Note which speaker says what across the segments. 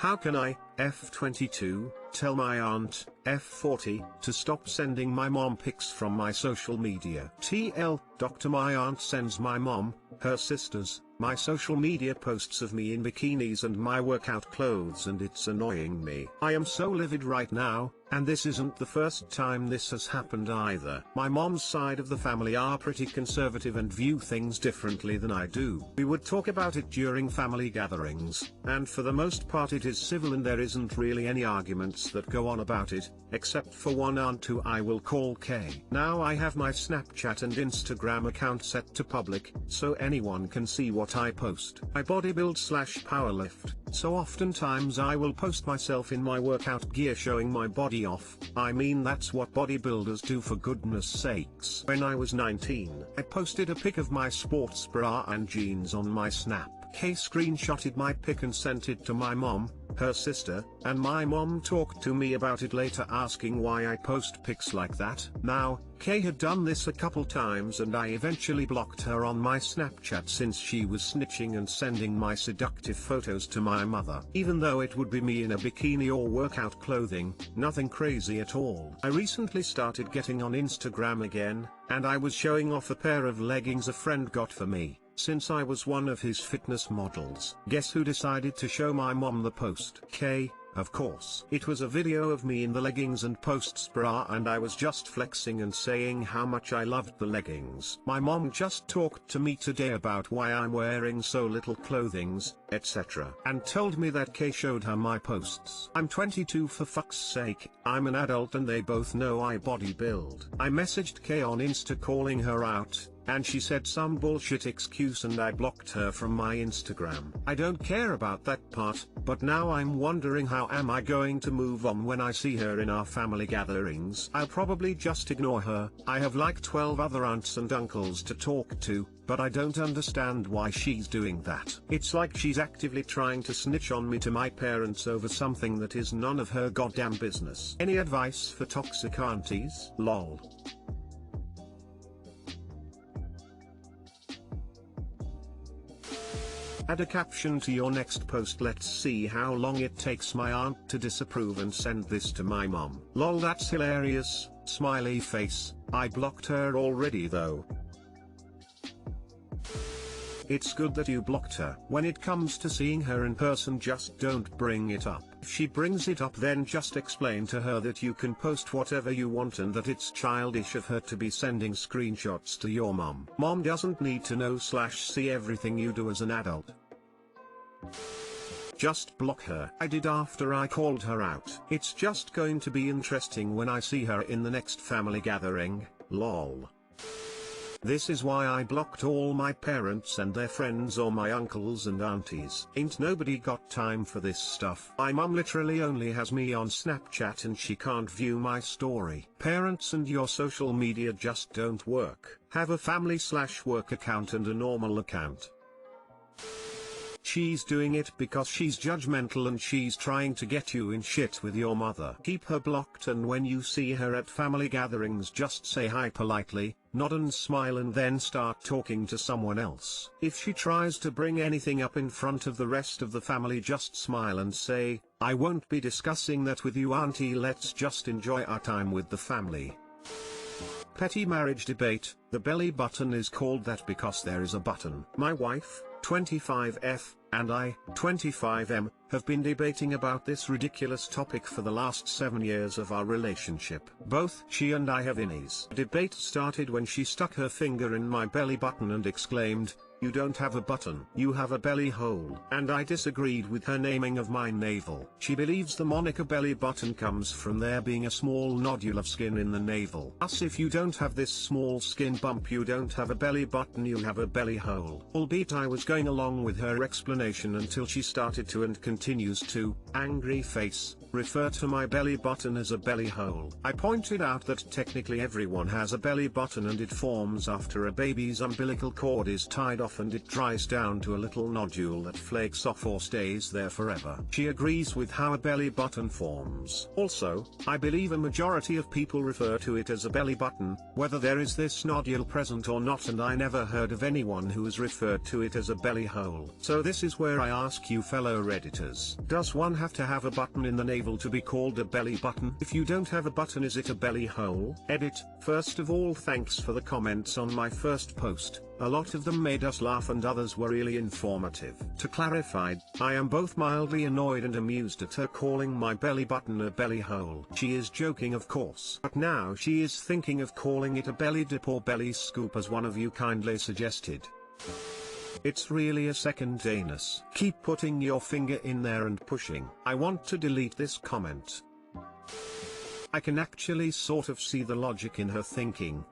Speaker 1: How can I, F22, tell my aunt, F40, to stop sending my mom pics from my social media? TL, Doctor, my aunt sends my mom, her sisters, my social media posts of me in bikinis and my workout clothes, and it's annoying me. I am so livid right now, and this isn't the first time this has happened either. My mom's side of the family are pretty conservative and view things differently than I do. We would talk about it during family gatherings, and for the most part it is civil and there isn't really any arguments that go on about it, except for one aunt who I will call Kay. Now I have my Snapchat and Instagram account set to public, so anyone can see what I post. I bodybuild/powerlift, so oftentimes I will post myself in my workout gear showing my body off. I mean, that's what bodybuilders do, for goodness sakes. When I was 19, I posted a pic of my sports bra and jeans on my Snap. Kay screenshotted my pic and sent it to my mom, her sister, and my mom talked to me about it later, asking why I post pics like that. Now, Kay had done this a couple times and I eventually blocked her on my Snapchat since she was snitching and sending my seductive photos to my mother. Even though it would be me in a bikini or workout clothing, nothing crazy at all. I recently started getting on Instagram again, and I was showing off a pair of leggings a friend got for me, since I was one of his fitness models. Guess who decided to show my mom the post? Kay, of course. It was a video of me in the leggings and posts bra, and I was just flexing and saying how much I loved the leggings. My mom just talked to me today about why I'm wearing so little clothings, etc., and told me that Kay showed her my posts. I'm 22, for fuck's sake. I'm an adult and they both know I bodybuild. I messaged Kay on Insta calling her out, and she said some bullshit excuse and I blocked her from my Instagram. I don't care about that part, but now I'm wondering, how am I going to move on when I see her in our family gatherings? I'll probably just ignore her. I have like 12 other aunts and uncles to talk to, but I don't understand why she's doing that. It's like she's actively trying to snitch on me to my parents over something that is none of her goddamn business. Any advice for toxic aunties? Lol. Add a caption to your next post. Let's see how long it takes my aunt to disapprove and send this to my mom. Lol, that's hilarious, smiley face. I blocked her already though. It's good that you blocked her. When it comes to seeing her in person, just don't bring it up. If she brings it up, then just explain to her that you can post whatever you want and that it's childish of her to be sending screenshots to your mom. Mom doesn't need to know/see everything you do as an adult. Just block her. I did after I called her out. It's just going to be interesting when I see her in the next family gathering, lol. This is why I blocked all my parents and their friends, or my uncles and aunties. Ain't nobody got time for this stuff. My mom literally only has me on Snapchat and she can't view my story. Parents and your social media just don't work. Have a family/work account and a normal account. She's doing it because she's judgmental and she's trying to get you in shit with your mother. Keep her blocked, and when you see her at family gatherings, just say hi politely, nod and smile, and then start talking to someone else. If she tries to bring anything up in front of the rest of the family, just smile and say, I won't be discussing that with you, auntie, let's just enjoy our time with the family. Petty marriage debate. The belly button is called that because there is a button. My wife, 25F, and I, 25M, have been debating about this ridiculous topic for the last 7 years of our relationship. Both she and I have innies. The debate started when she stuck her finger in my belly button and exclaimed, "You don't have a button, you have a belly hole." And I disagreed with her naming of my navel. She believes the moniker belly button comes from there being a small nodule of skin in the navel. Thus, if you don't have this small skin bump, you don't have a belly button, you have a belly hole. Albeit I was going along with her explanation until she started to, and continues to, angry face, refer to my belly button as a belly hole. I pointed out that technically everyone has a belly button and it forms after a baby's umbilical cord is tied off and it dries down to a little nodule that flakes off or stays there forever. She agrees with how a belly button forms. Also, I believe a majority of people refer to it as a belly button, whether there is this nodule present or not, and I never heard of anyone who has referred to it as a belly hole. So this is where I ask you fellow Redditors, answers. Does one have to have a button in the navel to be called a belly button? If you don't have a button, is it a belly hole? Edit. First of all, thanks for the comments on my first post. A lot of them made us laugh and others were really informative. To clarify, I am both mildly annoyed and amused at her calling my belly button a belly hole. She is joking, of course, but now she is thinking of calling it a belly dip or belly scoop, as one of you kindly suggested. It's really a second anus. Keep putting your finger in there and pushing. I want to delete this comment. I can actually sort of see the logic in her thinking,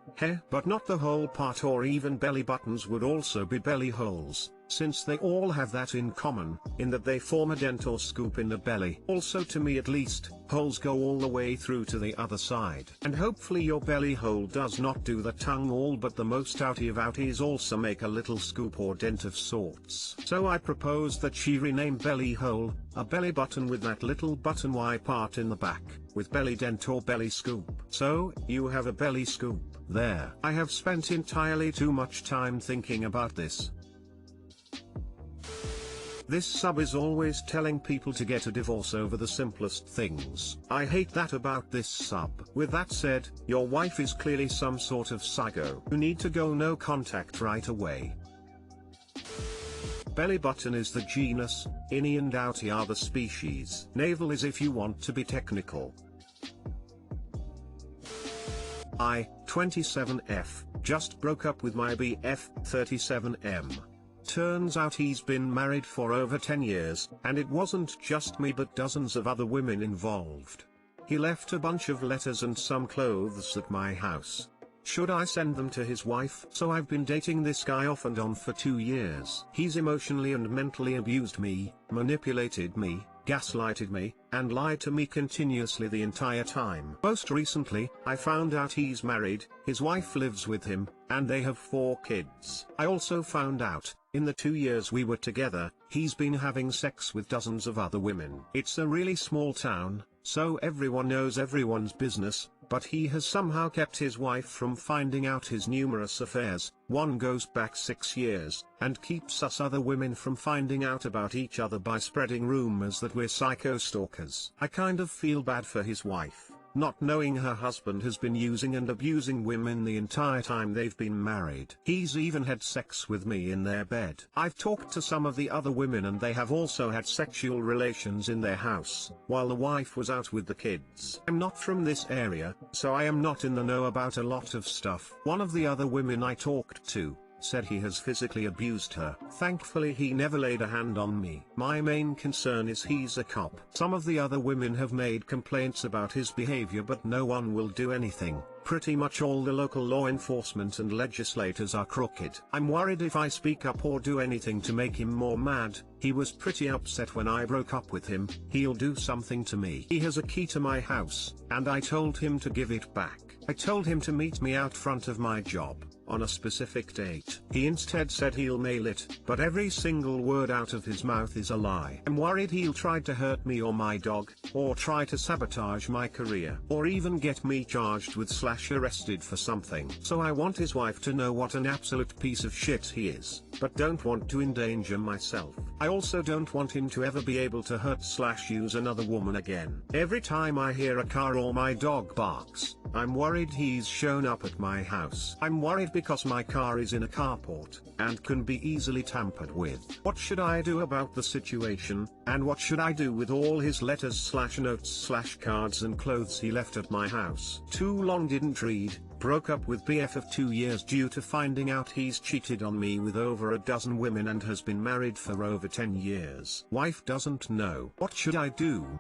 Speaker 1: but not the whole part. Or even belly buttons would also be belly holes, since they all have that in common, in that they form a dent or scoop in the belly. Also, to me at least, holes go all the way through to the other side. And hopefully your belly hole does not do the tongue all, but the most outie of outies also make a little scoop or dent of sorts. So I propose that she rename belly hole, a belly button with that little button Y part in the back, with belly dent or belly scoop. So, you have a belly scoop. There. I have spent entirely too much time thinking about this. This sub is always telling people to get a divorce over the simplest things. I hate that about this sub. With that said, your wife is clearly some sort of psycho. You need to go no contact right away. Belly button is the genus, innie and outie are the species. Navel is if you want to be technical. I, 27F, just broke up with my BF, 37M. Turns out he's been married for over 10 years, and it wasn't just me but dozens of other women involved. He left a bunch of letters and some clothes at my house. Should I send them to his wife? So I've been dating this guy off and on for 2 years. He's emotionally and mentally abused me, manipulated me, gaslighted me, and lied to me continuously the entire time. Most recently, I found out he's married, his wife lives with him, and they have 4 kids. I also found out, in the 2 years we were together, he's been having sex with dozens of other women. It's a really small town, so everyone knows everyone's business, but he has somehow kept his wife from finding out his numerous affairs. One goes back 6 years, and keeps us other women from finding out about each other by spreading rumors that we're psycho stalkers. I kind of feel bad for his wife, not knowing her husband has been using and abusing women the entire time they've been married. He's even had sex with me in their bed. I've talked to some of the other women and they have also had sexual relations in their house, while the wife was out with the kids. I'm not from this area, so I am not in the know about a lot of stuff. One of the other women I talked to said he has physically abused her. Thankfully he never laid a hand on me. My main concern is he's a cop. Some of the other women have made complaints about his behavior but no one will do anything. Pretty much all the local law enforcement and legislators are crooked. I'm worried if I speak up or do anything to make him more mad. He was pretty upset when I broke up with him. He'll do something to me. He has a key to my house, and I told him to give it back. I told him to meet me out front of my job, on a specific date. He instead said he'll mail it, but every single word out of his mouth is a lie. I'm worried he'll try to hurt me or my dog, or try to sabotage my career, or even get me charged with / arrested for something. So I want his wife to know what an absolute piece of shit he is, but don't want to endanger myself. I also don't want him to ever be able to hurt / use another woman again. Every time I hear a car or my dog barks, I'm worried he's shown up at my house. I'm worried because my car is in a carport, and can be easily tampered with. What should I do about the situation, and what should I do with all his letters / notes / cards and clothes he left at my house? Too long didn't read. Broke up with BF of 2 years due to finding out he's cheated on me with over a dozen women and has been married for over 10 years. Wife doesn't know. What should I do?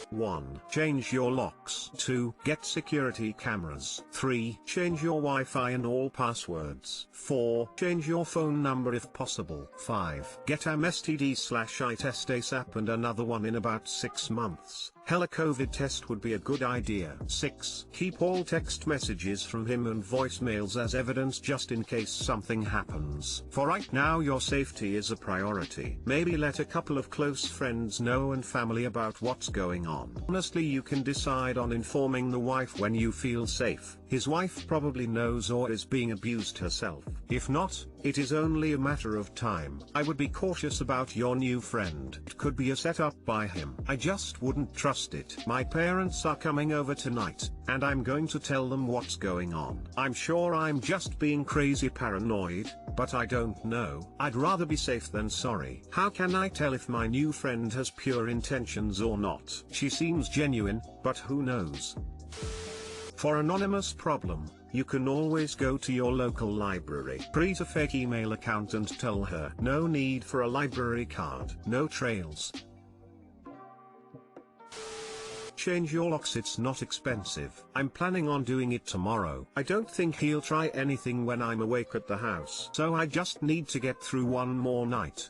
Speaker 1: 1. Change your locks. 2. Get security cameras. 3. Change your Wi-Fi and all passwords. 4. Change your phone number if possible. 5. Get am STD/I test ASAP and another one in about 6 months. Hell, a COVID test would be a good idea. 6. Keep all text messages from him and voicemails as evidence just in case something happens. For right now your safety is a priority. Maybe let a couple of close friends know and family about what's going on. Honestly, you can decide on informing the wife when you feel safe. His wife probably knows or is being abused herself. If not, It is only a matter of time. I would be cautious about your new friend. It could be a setup by him. I just wouldn't trust it. My parents are coming over tonight, and I'm going to tell them what's going on. I'm sure I'm just being crazy paranoid, but I don't know. I'd rather be safe than sorry. How can I tell if my new friend has pure intentions or not? She seems genuine, but who knows? For anonymous problem, you can always go to your local library. Create a fake email account and tell her. No need for a library card. No trails. Change your locks, it's not expensive. I'm planning on doing it tomorrow. I don't think he'll try anything when I'm awake at the house. So I just need to get through one more night.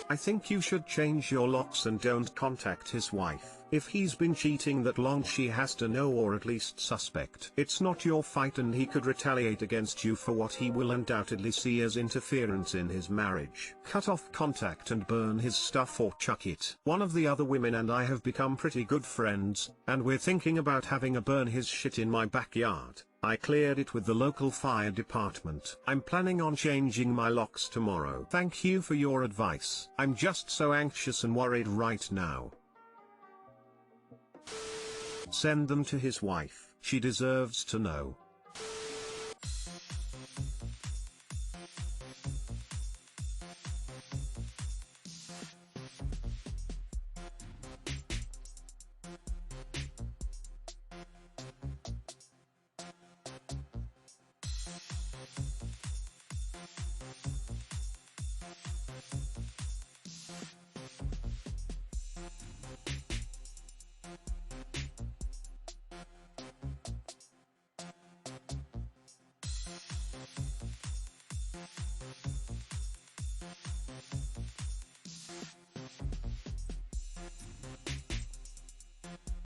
Speaker 1: I think you should change your locks and don't contact his wife. If he's been cheating that long, she has to know, or at least suspect. It's not your fight, and he could retaliate against you for what he will undoubtedly see as interference in his marriage. Cut off contact and burn his stuff or chuck it. One of the other women and I have become pretty good friends, and we're thinking about having a burn his shit in my backyard. I cleared it with the local fire department. I'm planning on changing my locks tomorrow. Thank you for your advice. I'm just so anxious and worried right now. Send them to his wife. She deserves to know.